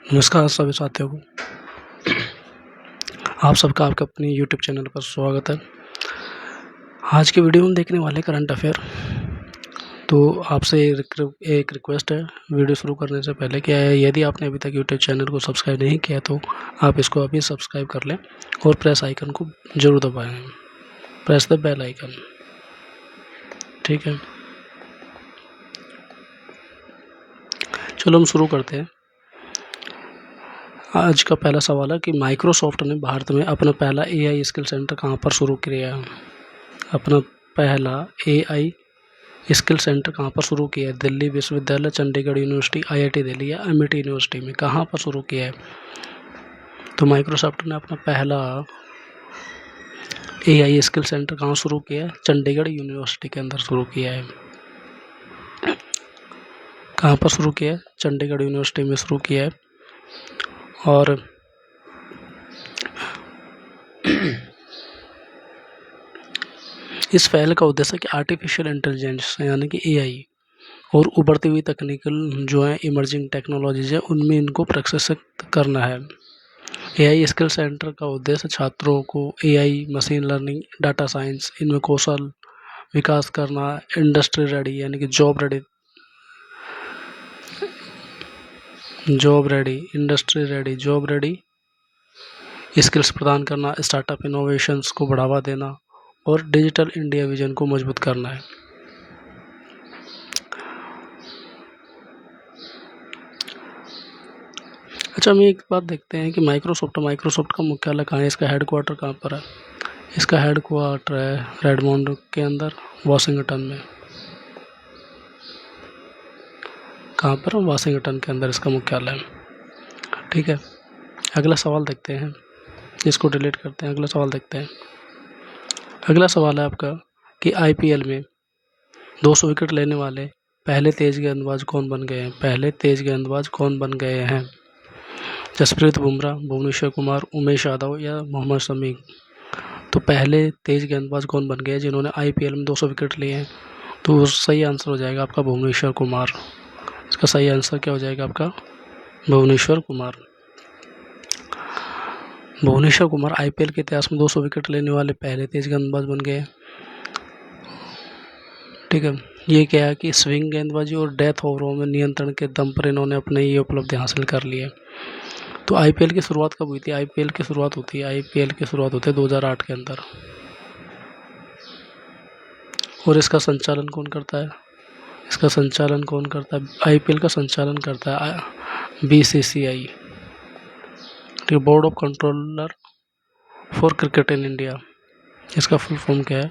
नमस्कार सभी साथियों को, आप सबका आपके अपने YouTube चैनल पर स्वागत है। आज की वीडियो में देखने वाले करंट अफेयर। तो आपसे एक रिक्वेस्ट है वीडियो शुरू करने से पहले, क्या है, यदि आपने अभी तक YouTube चैनल को सब्सक्राइब नहीं किया तो आप इसको अभी सब्सक्राइब कर लें और प्रेस आइकन को जरूर दबाएं। प्रेस द बेल आइकन, ठीक है। चलो हम शुरू करते हैं। आज का पहला सवाल है कि माइक्रोसॉफ्ट ने भारत में अपना पहला AI स्किल सेंटर कहाँ पर शुरू किया है। अपना पहला AI स्किल सेंटर कहाँ पर शुरू किया है? दिल्ली विश्वविद्यालय, चंडीगढ़ यूनिवर्सिटी, IIT दिल्ली या अमिटी यूनिवर्सिटी में कहाँ पर शुरू किया है? तो माइक्रोसॉफ्ट ने अपना पहला AI स्किल सेंटर कहाँ शुरू किया है? चंडीगढ़ यूनिवर्सिटी के अंदर शुरू किया है। कहाँ पर शुरू किया है? चंडीगढ़ यूनिवर्सिटी में शुरू किया है। और इस पहल का उद्देश्य कि आर्टिफिशियल इंटेलिजेंस यानी कि AI और उभरती हुई तकनीकल जो है इमर्जिंग टेक्नोलॉजीज है उनमें इनको प्रशिक्षित करना है। AI स्किल सेंटर का उद्देश्य छात्रों को AI, machine learning, data science इनमें कौशल विकास करना, इंडस्ट्री रेडी यानी कि जॉब रेडी स्किल्स प्रदान करना, स्टार्टअप इनोवेशंस को बढ़ावा देना और डिजिटल इंडिया विजन को मजबूत करना है। अच्छा, हम एक बात देखते हैं कि माइक्रोसॉफ्ट का मुख्यालय कहाँ है, इसका हेडक्वार्टर कहाँ पर है। इसका हेडक्वार्टर है रेडमोंड के अंदर, वाशिंगटन में। कहाँ पर? वाशिंगटन के अंदर इसका मुख्यालय है, ठीक है। अगला सवाल देखते हैं, इसको डिलीट करते हैं। अगला सवाल देखते हैं। अगला सवाल है आपका कि IPL में 200 विकेट लेने वाले पहले तेज गेंदबाज कौन बन गए हैं? पहले तेज गेंदबाज कौन बन गए हैं? जसप्रीत बुमराह, भुवनेश्वर कुमार, उमेश यादव या मोहम्मद शमी। तो पहले तेज गेंदबाज कौन बन गए जिन्होंने IPL में 200 विकेट लिए हैं? तो सही आंसर हो जाएगा आपका भुवनेश्वर कुमार। इसका सही आंसर क्या हो जाएगा आपका? भुवनेश्वर कुमार। भुवनेश्वर कुमार IPL के इतिहास में 200 विकेट लेने वाले पहले तेज गेंदबाज बन गए, ठीक है। ये क्या है कि स्विंग गेंदबाजी और डेथ ओवरों में नियंत्रण के दम पर इन्होंने अपने ये उपलब्धि हासिल कर ली है। तो IPL की शुरुआत कब हुई थी? IPL की शुरुआत होती है 2008 के अंदर। और इसका संचालन कौन करता है? IPL का संचालन करता है BCCI, board of controller for cricket in India. इसका फुल फॉर्म क्या है?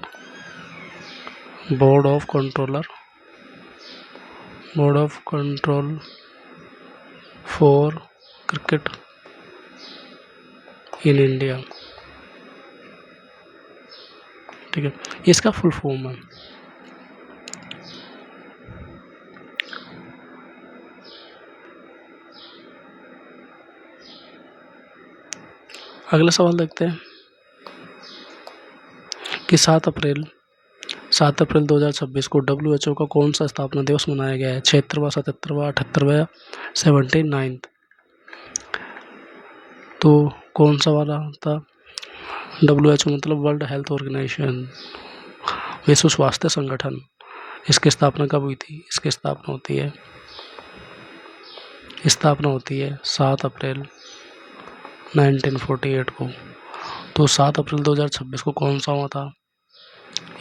Board of control for cricket in India, ठीक है। इसका फुल फॉर्म है। अगला सवाल देखते हैं कि 7 अप्रैल 2026 को WHO का कौन सा स्थापना दिवस मनाया गया है? 76वां, 77वां, 78वां या 79वां? तो कौन सा वाला था? WHO मतलब वर्ल्ड हेल्थ ऑर्गेनाइजेशन, विश्व स्वास्थ्य संगठन। इसकी स्थापना कब हुई थी? इसकी स्थापना होती है 7 अप्रैल 1948 को। तो 7 अप्रैल 2026 को कौन सा हुआ था?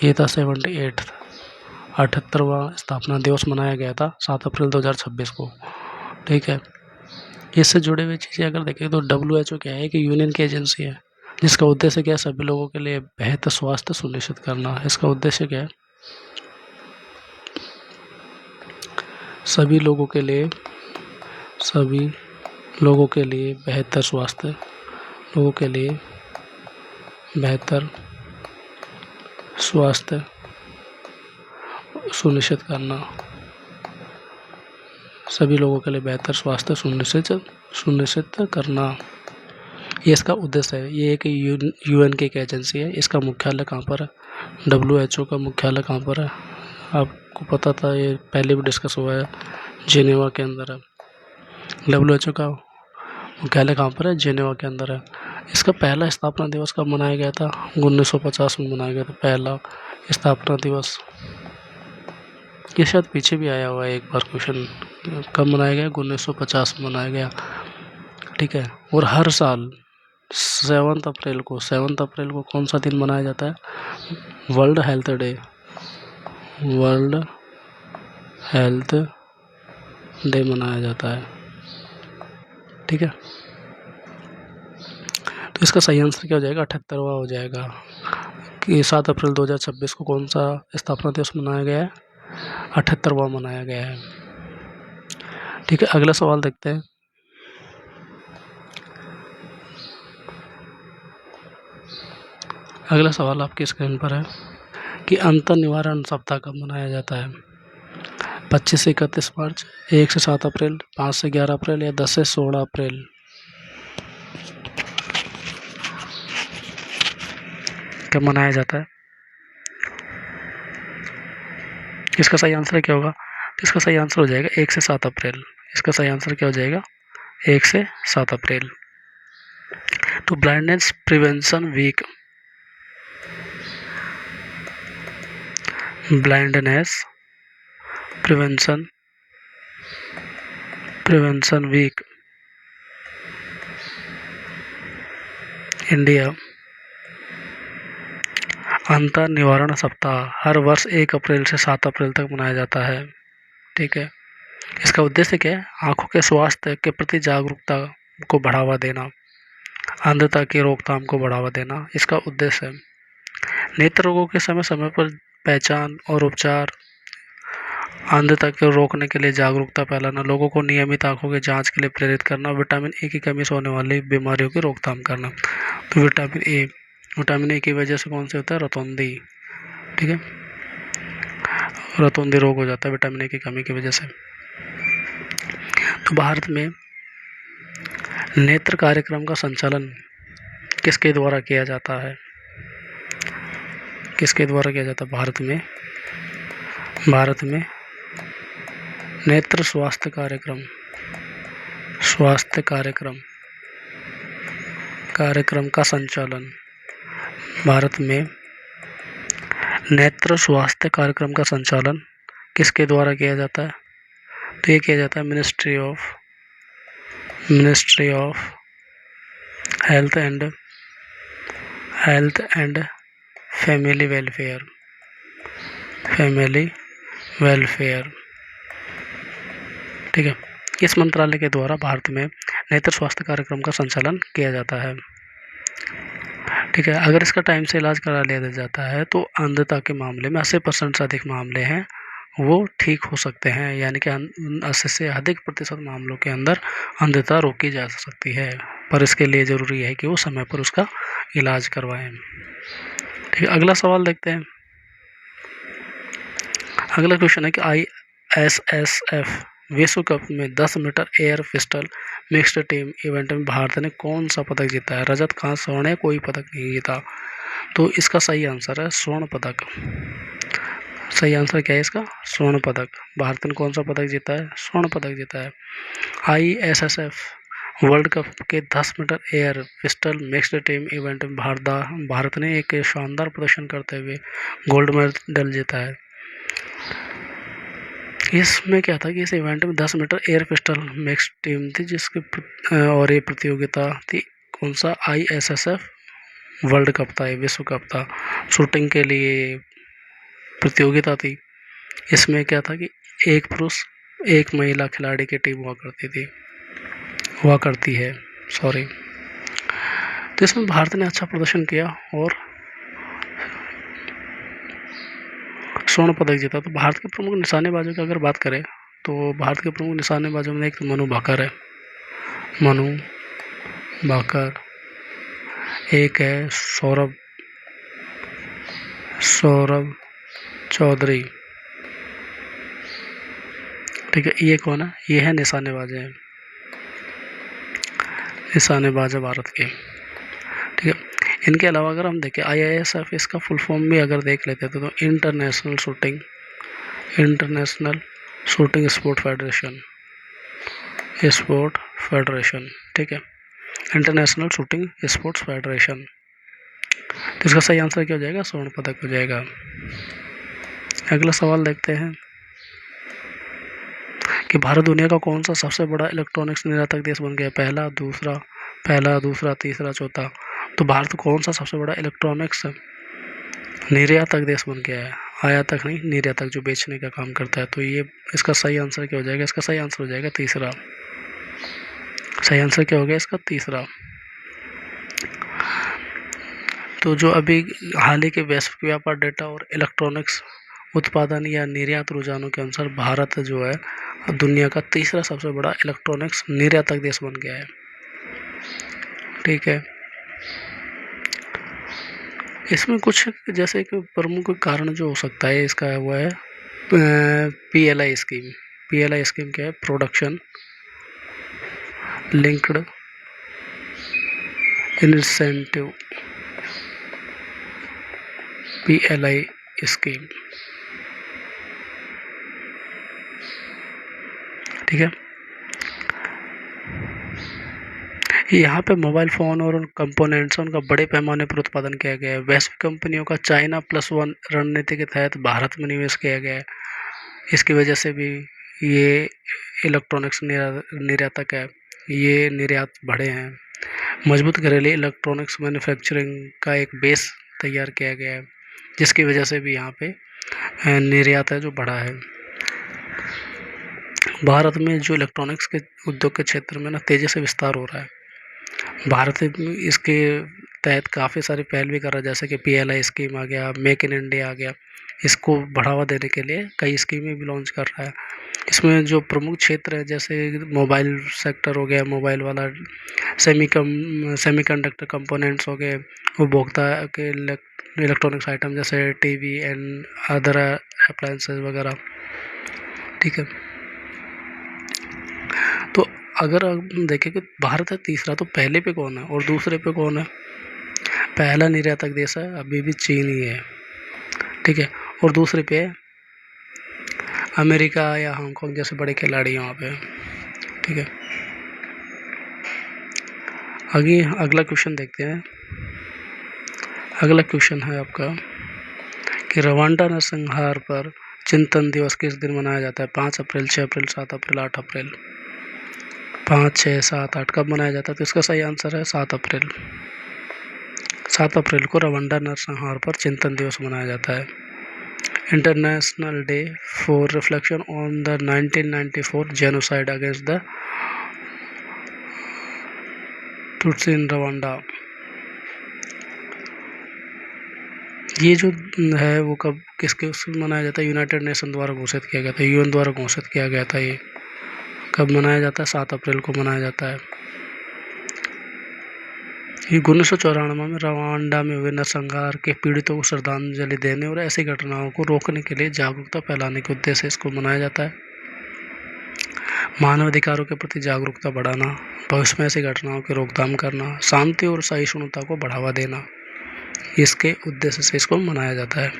ये था 78 78वां स्थापना दिवस मनाया गया था 7 अप्रैल 2026 को। ठीक है, इससे जुड़े हुए चीज़ें अगर देखें तो WHO क्या है कि यूनियन की एजेंसी है जिसका उद्देश्य क्या है? सभी लोगों के लिए बेहतर स्वास्थ्य सुनिश्चित करना। इसका उद्देश्य क्या है? सभी लोगों के लिए बेहतर स्वास्थ्य, लोगों के लिए बेहतर स्वास्थ्य सुनिश्चित करना, सभी लोगों के लिए बेहतर स्वास्थ्य सुनिश्चित करना, ये इसका उद्देश्य है। ये एक यूएन की एक एजेंसी है। इसका मुख्यालय कहाँ पर है? WHO का मुख्यालय कहाँ पर है? आपको पता था, ये पहले भी डिस्कस हुआ है, जेनेवा के अंदर है। WHO का मुख्यालय कहाँ पर है? जेनेवा के अंदर है। इसका पहला स्थापना दिवस कब मनाया गया था? 1950 में मनाया गया था पहला स्थापना दिवस। ये शायद पीछे भी आया हुआ है एक बार क्वेश्चन, कब मनाया गया? 1950 में मनाया गया। ठीक है, और हर साल 7 अप्रैल को कौन सा दिन मनाया जाता है? वर्ल्ड हेल्थ डे मनाया जाता है। ठीक है, तो इसका सही आंसर क्या हो जाएगा? 78वां हो जाएगा कि 7 अप्रैल 2026 को कौन सा स्थापना दिवस मनाया गया है? 78वां मनाया गया है। ठीक है, अगला सवाल देखते हैं। अगला सवाल आपकी स्क्रीन पर है कि अंतर निवारण सप्ताह कब मनाया जाता है? 25 से 31 मार्च, 1 से 7 अप्रैल, 5 से 11 अप्रैल या 10 से 16 अप्रैल? कब मनाया जाता है? इसका सही आंसर क्या होगा? इसका सही आंसर हो जाएगा 1 से 7 अप्रैल। इसका सही आंसर क्या हो जाएगा? 1 से 7 अप्रैल। तो blindness prevention week, blindness prevention week India अंतर निवारण सप्ताह हर वर्ष 1 अप्रैल से 7 अप्रैल तक मनाया जाता है। ठीक है, इसका उद्देश्य क्या है? आंखों के स्वास्थ्य के प्रति जागरूकता को बढ़ावा देना, अंधता की रोकथाम को बढ़ावा देना इसका उद्देश्य है। नेत्र रोगों के समय समय पर पहचान और उपचार, अंधता को रोकने के लिए जागरूकता फैलाना, लोगों को नियमित आंखों की जांच के लिए प्रेरित करना, विटामिन ए की कमी से होने वाली बीमारियों की रोकथाम करना। तो विटामिन ए की वजह से कौन से होता है? रतौंधी। ठीक है, रतौंधी रोग हो जाता है विटामिन ए की कमी की वजह से। तो भारत में नेत्र कार्यक्रम का संचालन किसके द्वारा किया जाता है? किसके द्वारा किया जाता है भारत में नेत्र स्वास्थ्य कार्यक्रम का संचालन, भारत में नेत्र स्वास्थ्य कार्यक्रम का संचालन किसके द्वारा किया जाता है? तो ये किया जाता है ministry of health and family welfare. ठीक है, इस मंत्रालय के द्वारा भारत में नेत्र स्वास्थ्य कार्यक्रम का संचालन किया जाता है। ठीक है, अगर इसका टाइम से इलाज करा लिया जाता है तो अंधता के मामले में 80% से अधिक मामले हैं वो ठीक हो सकते हैं, यानी कि 80 से अधिक प्रतिशत मामलों के अंदर अंधता रोकी जा सकती है, पर इसके लिए ज़रूरी है कि वो समय पर उसका इलाज करवाएं। ठीक है, अगला सवाल देखते हैं। अगला क्वेश्चन है कि ISSF विश्व कप में 10 metre air pistol mixed team event में भारत ने कौन सा पदक जीता है? रजत, कांस्य, स्वर्ण या कोई पदक नहीं जीता। तो इसका सही आंसर है स्वर्ण पदक। सही आंसर क्या है इसका? स्वर्ण पदक। भारत ने कौन सा पदक जीता है? स्वर्ण पदक जीता है। ISSF वर्ल्ड कप के 10 metre air pistol mixed team event में भारत ने एक शानदार प्रदर्शन करते हुए गोल्ड मेडल जीता है। इसमें क्या था कि इस इवेंट में 10 metre air pistol mixed team थी और ये प्रतियोगिता थी कौन सा? ISSF वर्ल्ड कप था, ये विश्व कप था। शूटिंग के लिए प्रतियोगिता थी। इसमें क्या था कि एक पुरुष एक महिला खिलाड़ी की टीम हुआ करती है, सॉरी। तो इसमें भारत ने अच्छा प्रदर्शन किया और स्वर्ण पदक जीता। तो भारत के प्रमुख निशानेबाजों की अगर बात करें तो भारत के प्रमुख निशानेबाजों में एक तो मनु भाकर है, मनु भाकर, एक है सौरभ चौधरी, ठीक है। ये कौन है? ये है निशानेबाज है भारत के, ठीक है। इनके अलावा अगर हम देखें IISF, इसका फुल फॉर्म भी अगर देख लेते थे तो इंटरनेशनल शूटिंग स्पोर्ट फेडरेशन, ठीक है, इंटरनेशनल शूटिंग स्पोर्ट्स फेडरेशन। तो इसका सही आंसर क्या हो जाएगा? स्वर्ण पदक हो जाएगा। अगला सवाल देखते हैं कि भारत दुनिया का कौन सा सबसे बड़ा इलेक्ट्रॉनिक्स निर्यातक देश बन गया? पहला, दूसरा, तीसरा, चौथा। तो भारत कौन सा सबसे बड़ा इलेक्ट्रॉनिक्स निर्यातक देश बन गया है? आयातक नहीं, निर्यातक, जो बेचने का काम करता है। तो ये इसका सही आंसर क्या हो जाएगा? इसका सही आंसर हो जाएगा तीसरा। सही आंसर क्या हो गया इसका? तीसरा। तो जो अभी हाल ही के वैश्विक व्यापार डेटा और इलेक्ट्रॉनिक्स उत्पादन या निर्यात रुझानों के अनुसार भारत जो है दुनिया का तीसरा सबसे बड़ा इलेक्ट्रॉनिक्स निर्यातक देश बन गया है, ठीक है। इसमें कुछ जैसे कि प्रमुख कारण जो हो सकता है इसका वो है PLI स्कीम। PLI स्कीम क्या है? Production linked incentive, PLI scheme, ठीक है। यहाँ पे मोबाइल फ़ोन और उन कंपोनेंट्स उनका बड़े पैमाने पर उत्पादन किया गया है। वैश्विक कंपनियों का चाइना +1 रणनीति के तहत भारत में निवेश किया गया है। इसकी वजह से भी ये इलेक्ट्रॉनिक्स निर्यातक है, ये निर्यात बढ़े हैं। मजबूत घरेलू इलेक्ट्रॉनिक्स मैन्युफैक्चरिंग का एक बेस तैयार किया गया है, जिसकी वजह से भी यहाँ पे निर्यात है जो बढ़ा है। भारत में जो इलेक्ट्रॉनिक्स के उद्योग के क्षेत्र में ना तेज़ी से विस्तार हो रहा है। भारत इसके तहत काफ़ी सारी पहल भी कर रहा है, जैसे कि PLI स्कीम आ गया, मेक इन इंडिया आ गया। इसको बढ़ावा देने के लिए कई स्कीमें भी लॉन्च कर रहा है। इसमें जो प्रमुख क्षेत्र है जैसे मोबाइल सेक्टर हो गया, मोबाइल वाला, सेमीकंडक्टर कंपोनेंट्स हो गए, उपभोक्ता के इलेक्ट्रॉनिक्स आइटम जैसे TV एंड अदर अप्लायंसेस वगैरह, ठीक है। तो अगर हम देखें कि भारत है तीसरा, तो पहले पे कौन है और दूसरे पे कौन है? पहला निर्यातक देश है अभी भी चीन ही है, ठीक है, और दूसरे पे अमेरिका या हांगकांग जैसे बड़े खिलाड़ी वहाँ पे, ठीक है। आगे अगला क्वेश्चन देखते हैं। अगला क्वेश्चन है आपका कि रवांडा नरसंहार पर चिंतन दिवस किस दिन मनाया जाता है? 5 अप्रैल, 6 अप्रैल, 7 अप्रैल, 8 अप्रैल। 5, 6, 7, 8 कब मनाया जाता है? तो इसका सही आंसर है 7 अप्रैल। 7 अप्रैल को रवांडा नरसंहार पर चिंतन दिवस मनाया जाता है। International day for reflection on the 1994 genocide against the Tutsi in Rwanda. ये जो है वो कब किसके उसमें मनाया जाता है? यूनाइटेड नेशन द्वारा घोषित किया गया था, UN द्वारा घोषित किया गया था। ये कब मनाया जाता है? 7 अप्रैल को मनाया जाता है। ये 1994 में रवांडा में हुए नरसंहार के पीड़ितों को श्रद्धांजलि देने और ऐसी घटनाओं को रोकने के लिए जागरूकता फैलाने के उद्देश्य से इसको मनाया जाता है। मानव अधिकारों के प्रति जागरूकता बढ़ाना, भविष्य में ऐसी घटनाओं की रोकथाम करना, शांति और सहिष्णुता को बढ़ावा देना, इसके उद्देश्य से इसको मनाया जाता है।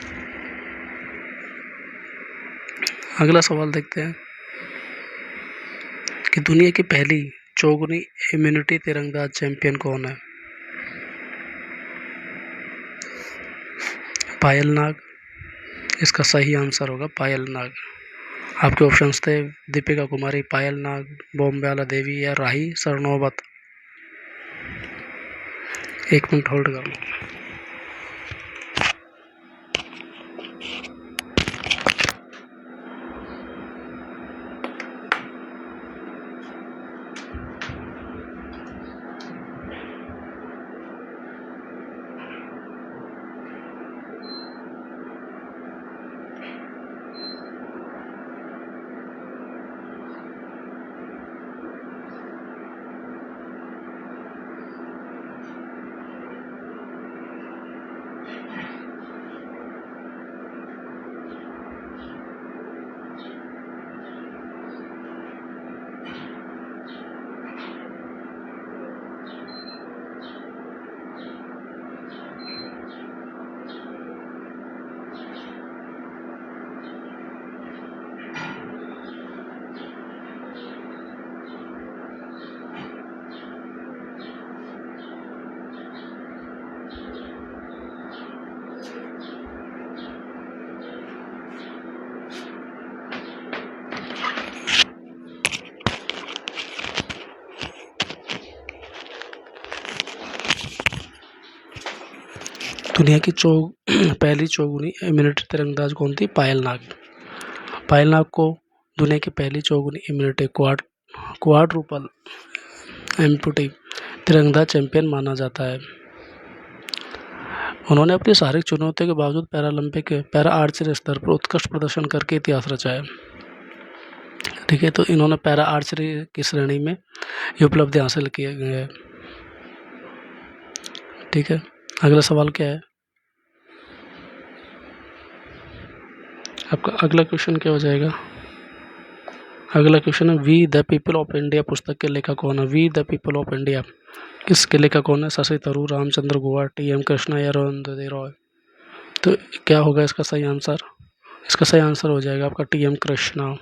अगला सवाल देखते हैं कि दुनिया की पहली चौगुनी इम्यूनिटी तीरंदाज चैंपियन कौन है? पायल नाग, इसका सही आंसर होगा पायल नाग। आपके ऑप्शंस थे दीपिका कुमारी, पायल नाग, बोम्बाला देवी या राही सरनोबत। 1 मिनट होल्ड कर लो। दुनिया की पहली चौगुनी इम्यूनिटी तीरंदाज कौन थी? पायल नाग। पायल नाग को दुनिया की पहली चौगुनी इम्यूनिटी क्वाड्रुपल एम्पूटी तीरंदाज चैंपियन माना जाता है। उन्होंने अपनी शारीरिक चुनौतियों के बावजूद पैरा आर्चरी स्तर पर उत्कृष्ट प्रदर्शन करके इतिहास रचाया। ठीक है, तो इन्होंने पैरा आर्चरी की श्रेणी में ये उपलब्धि हासिल किए गए हैं। ठीक है, अगला सवाल क्या है आपका? अगला क्वेश्चन क्या हो जाएगा? अगला क्वेश्चन है we the people of India पुस्तक के लेखक कौन है? We the people of India किसके लेखक कौन है? शशि थरूर, रामचंद्र गुहा, टी.एम. कृष्णा या अरुंधति रॉय? तो क्या होगा इसका सही आंसर? इसका सही आंसर हो जाएगा आपका टी.एम. कृष्णा।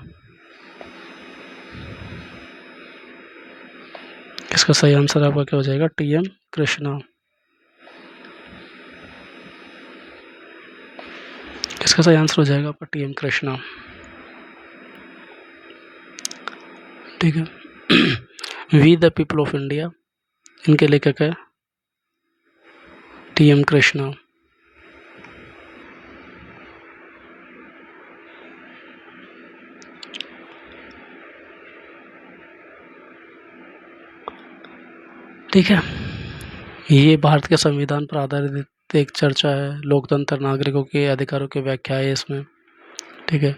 इसका सही आंसर आपका क्या हो जाएगा? टी.एम. कृष्णा। इसका सही आंसर हो जाएगा आपका टी.एम. कृष्णा। ठीक है, we the people of India इनके लेखक है टी.एम. कृष्णा। ठीक है, ये भारत के संविधान पर आधारित एक चर्चा है। लोकतंत्र, नागरिकों के अधिकारों की व्याख्या है इसमें। ठीक है,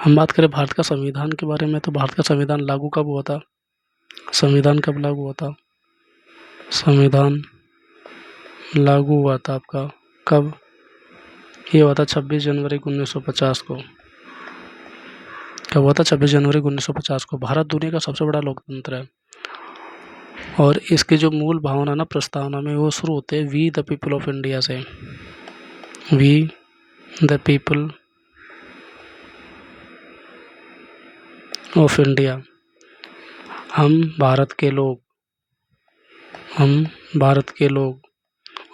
हम बात करें भारत का संविधान के बारे में, तो भारत का संविधान लागू कब हुआ था? संविधान कब लागू हुआ था? संविधान लागू हुआ था आपका कब? ये हुआ था 26 जनवरी 1950 को। कब हुआ था? 26 जनवरी 1950 को। भारत दुनिया का सबसे बड़ा लोकतंत्र है और इसकी जो मूल भावना ना प्रस्तावना में वो शुरू होते हैं we the people of India से। We the people of India, हम भारत के लोग, हम भारत के लोग।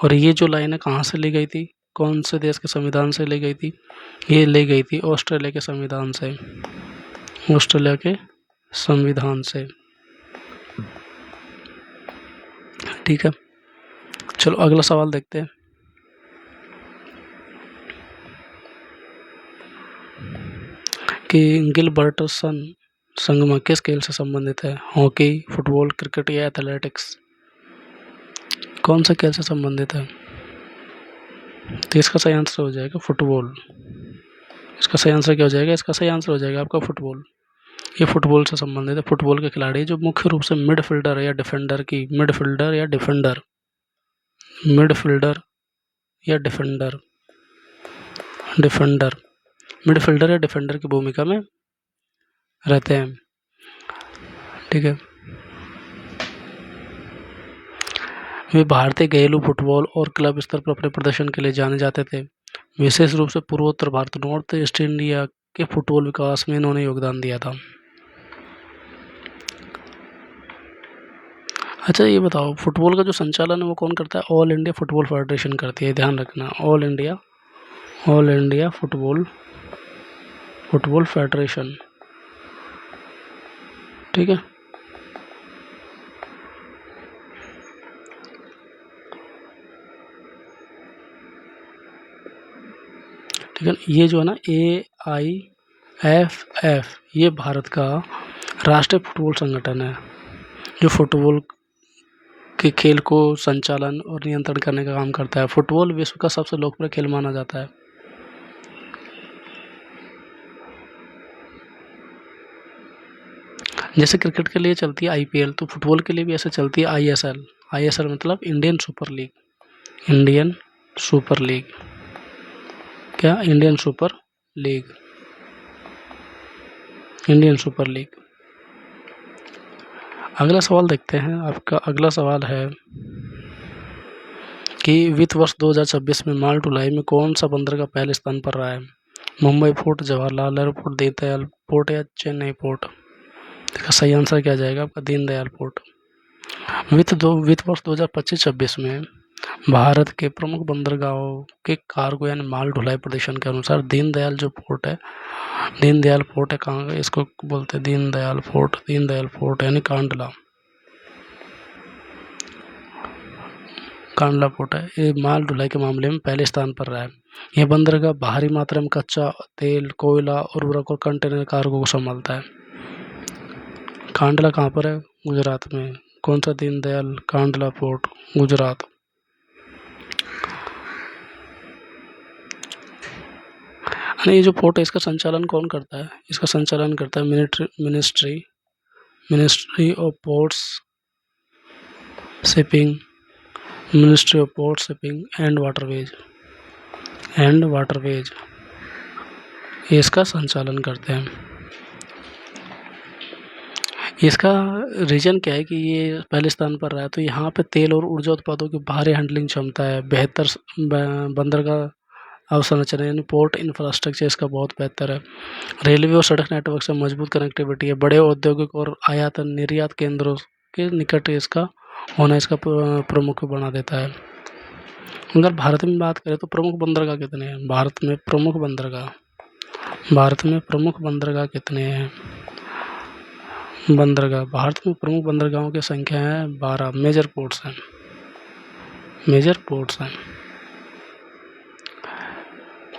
और ये जो लाइनें कहाँ से ली गई थी? कौन से देश के संविधान से ली गई थी? ये ली गई थी ऑस्ट्रेलिया के संविधान से। ऑस्ट्रेलिया के संविधान से। ठीक है, चलो अगला सवाल देखते हैं कि गिलबर्टसन संगमा किस खेल से संबंधित है? हॉकी, फुटबॉल, क्रिकेट या एथलेटिक्स? कौन सा खेल से संबंधित है? तो इसका सही आंसर हो जाएगा फुटबॉल। इसका सही आंसर क्या हो जाएगा? इसका सही आंसर हो जाएगा आपका फुटबॉल। ये फुटबॉल से संबंधित है। फुटबॉल के खिलाड़ी जो मुख्य रूप से मिडफील्डर या डिफेंडर की भूमिका में रहते हैं। ठीक है, वे भारतीय घरेलू फुटबॉल और क्लब स्तर पर अपने प्रदर्शन के लिए जाने जाते थे। विशेष रूप से पूर्वोत्तर भारत, नॉर्थ ईस्ट इंडिया के फुटबॉल विकास में इन्होंने योगदान दिया था। अच्छा, ये बताओ फुटबॉल का जो संचालन है वो कौन करता है? ऑल इंडिया फुटबॉल फेडरेशन करती है, ध्यान रखना। All India football federation. ठीक है, ठीक है। ये जो है ना AIFF, ये भारत का राष्ट्रीय फुटबॉल संगठन है, जो फुटबॉल के खेल को संचालन और नियंत्रण करने का काम करता है। फुटबॉल विश्व का सबसे लोकप्रिय खेल माना जाता है। जैसे क्रिकेट के लिए चलती है IPL, तो फुटबॉल के लिए भी ऐसे चलती है ISL। ISL मतलब Indian super league. Indian super league, क्या? Indian super league, Indian super league. अगला सवाल देखते हैं। आपका अगला सवाल है कि वित्त वर्ष 2026 में माल ढुलाई में कौन सा बंदरगाह पहले स्थान पर रहा है? Mumbai port, Jawaharlal Nehru port, Deendayal port या चेन्नई पोर्ट? इसका सही आंसर क्या जाएगा आपका? दीनदयाल पोर्ट। वित्त वर्ष 2025-26 में भारत के प्रमुख बंदरगाहों के कार्गो यानी माल ढुलाई प्रदर्शन के अनुसार दीनदयाल जो पोर्ट है, दीनदयाल पोर्ट है, कहाँ का? इसको बोलते हैं दीनदयाल पोर्ट। दीनदयाल पोर्ट यानी कांडला, कांडला पोर्ट है। ये माल ढुलाई के मामले में पहले स्थान पर रहा है। यह बंदरगाह भारी मात्रा में कच्चा तेल, कोयला, उर्वरक और कंटेनर कार्गो को संभालता है। कांडला कहाँ पर है? गुजरात में। कौन सा? दीनदयाल कांडला पोर्ट, गुजरात। ये जो पोर्ट है, इसका संचालन कौन करता है? इसका संचालन करता है ministry of ports shipping, ministry of port shipping and waterways, इसका संचालन करते हैं। इसका रीजन क्या है कि ये पहले स्थान पर रहा है? तो यहाँ पे तेल और ऊर्जा उत्पादों की भारी हैंडलिंग क्षमता है, बेहतर बंदरगाह अवसंरचना यानी पोर्ट इंफ्रास्ट्रक्चर इसका बहुत बेहतर है, रेलवे और सड़क नेटवर्क से मजबूत कनेक्टिविटी है, बड़े औद्योगिक और आयात निर्यात केंद्रों के निकट इसका होना इसका प्रमुख बना देता है। अगर भारत में बात करें तो प्रमुख बंदरगाह कितने हैं? भारत में प्रमुख बंदरगाह कितने हैं? भारत में प्रमुख बंदरगाहों की संख्या है 12। मेजर पोर्ट्स हैं।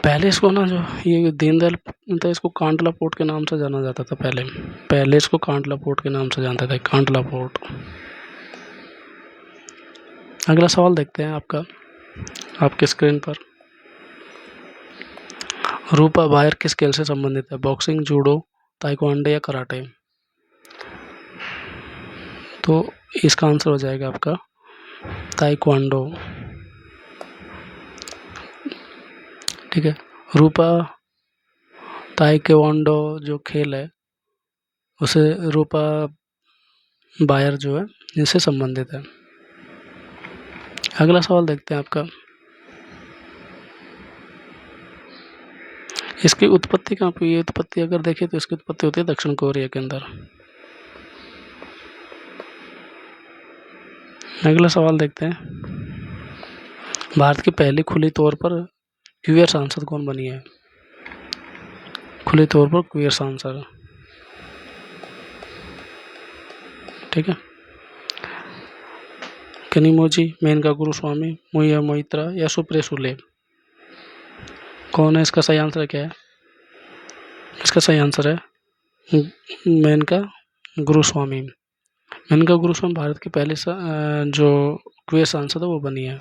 पहले इसको ना जो ये दीनदयाल था, इसको कांडला पोर्ट के नाम से जाना जाता था। पहले इसको कांडला पोर्ट के नाम से जानते थे, कांडला पोर्ट। अगला सवाल देखते हैं आपके स्क्रीन पर। रूपा बायर किस खेल से संबंधित है? बॉक्सिंग, जूडो, ताइक्वांडो या कराटे? तो इसका आंसर हो जाएगा आपका ताइक्वांडो। ठीक है। रूपा ताइक्वांडो जो खेल है उसे रूपा बायर जो है इनसे संबंधित है। अगला सवाल देखते हैं आपका। इसकी उत्पत्ति कहाँ पे? ये उत्पत्ति अगर देखें तो इसकी उत्पत्ति होती है दक्षिण कोरिया के अंदर। अगला सवाल देखते हैं। भारत की पहली खुली तौर पर क्यूयर सांसद कौन बनी है? खुली तौर पर क्यूयर सांसद, ठीक है। कनिमोजी, मेनका गुरुस्वामी, मुया मोइत्रा या सुप्रिया सुले? कौन है? इसका सही आंसर क्या है? इसका सही आंसर है मेनका गुरुस्वामी। मेनका गुरुस्वामी भारत की पहली जो क्यूयर सांसद है वो बनी है।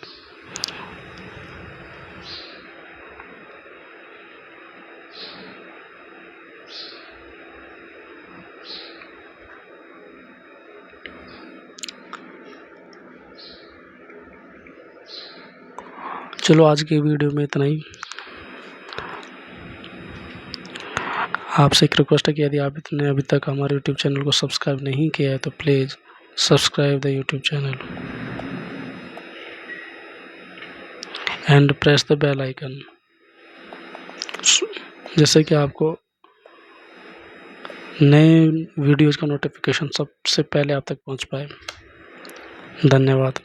चलो आज की वीडियो में इतना ही। आपसे एक रिक्वेस्ट है कि यदि आपने अभी तक हमारे यूट्यूब चैनल को सब्सक्राइब नहीं किया है तो please subscribe the YouTube channel and press the bell icon, जिससे कि आपको नए वीडियोज़ का नोटिफिकेशन सबसे पहले आप तक पहुंच पाए। धन्यवाद।